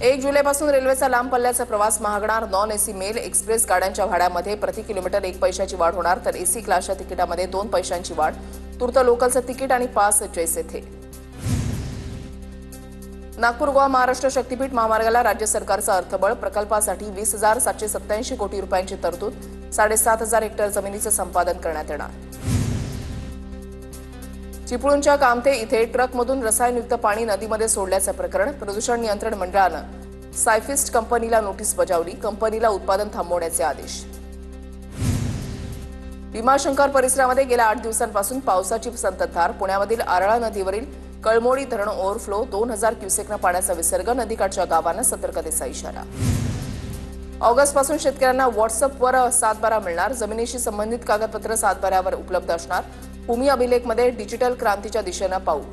1 जुलैपासून रेल्वेचा लांब पल्ल्याचा प्रवास महागणार। नॉन एसी मेल एक्सप्रेस गाड्यांच्या भाड्यामध्ये प्रति किलोमीटर 1 पैशाची वाढ होणार, तर एसी क्लासच्या तिकिटामध्ये 2 पैशांची वाढ। तूर्त लोकलचं तिकीट आणि पास जैसे थे। नागपूर गोवा महाराष्ट्र शक्तीपीठ महामार्गाला राज्य सरकारचं अर्थबळ। प्रकल्पासाठी 20,787 कोटी रुपयांची तरतूद। 7,500 हेक्टर जमिनीचं संपादन करण्यात येणार। चिपळूणच्या कामथे इथे ट्रकमधून रसायनयुक्त पाणी नदीमध्ये सोडल्याचं प्रकरण। प्रदूषण नियंत्रण मंडळानं सायफिस्ट कंपनीला नोटीस बजावली। कंपनीला उत्पादन थांबवण्याचे आदेश। भीमाशंकर परिसरामध्ये गेल्या 8 दिवसांपासून पावसाची संततधार। पुण्यामधील आरळा नदीवरील कळमोडी धरण ओव्हरफ्लो। 2000 क्युसेकनं पाण्याचा विसर्ग। नदीकाठच्या गावांना सतर्कतेचा इशारा। ऑगस्टपासून शेतकऱ्यांना व्हॉट्सअपवर 7/12 मिळणार। जमिनीशी संबंधित कागदपत्र 7/12वर उपलब्ध असणार। भूमी अभिलेखमध्ये डिजिटल क्रांतीच्या दिशेनं पाऊल।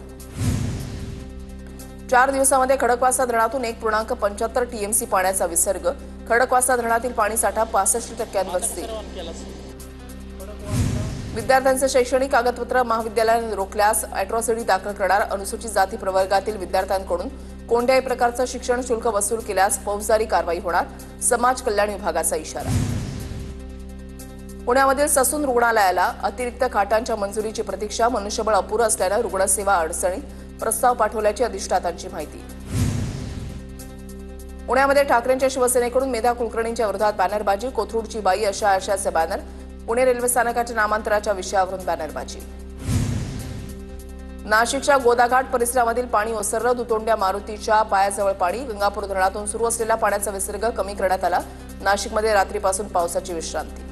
4 दिवसांमध्ये खडकवासला धरणातून 1.75 टीएमसी पाण्याचा विसर्ग। खडकवासला धरणातील पाणीसाठा 65% स्थिर। विद्यार्थ्यांचे शैक्षणिक कागदपत्र महाविद्यालयाने रोखल्यास अॅट्रॉसिटी दाखल करणार। अनुसूचित जाती प्रवर्गातील विद्यार्थ्यांकडून कोणत्याही प्रकारचं शिक्षण शुल्क वसूल केल्यास फौजदारी कारवाई होणार। समाज कल्याण विभागाचा इशारा। पुण्यामधील ससून रुग्णालयाला अतिरिक्त खाटांच्या मंजुरीची प्रतीक्षा। मनुष्यबळ अपुरं असल्यानं रुग्णसेवा अडचणीत। प्रस्ताव पाठवल्याची अधिष्ठातांची माहिती। पुण्यामध्ये ठाकरेंच्या शिवसेनेकडून मेधा कुलकर्णींच्या विरोधात बॅनरबाजी। कोथरूडची बाई अशा आशयाचे बॅनर। पुणे रेल्वे स्थानकाच्या नामांतराच्या विषयावरून बॅनरबाजी। नाशिकच्या गोदाघाट परिसरामधील पाणी ओसरलं। दुतोंड्या मारुतीच्या पायाजवळ पाणी। गंगापूर धरणातून सुरू असलेला पाण्याचा विसर्ग कमी करण्यात आला। नाशिकमध्ये रात्रीपासून पावसाची विश्रांती।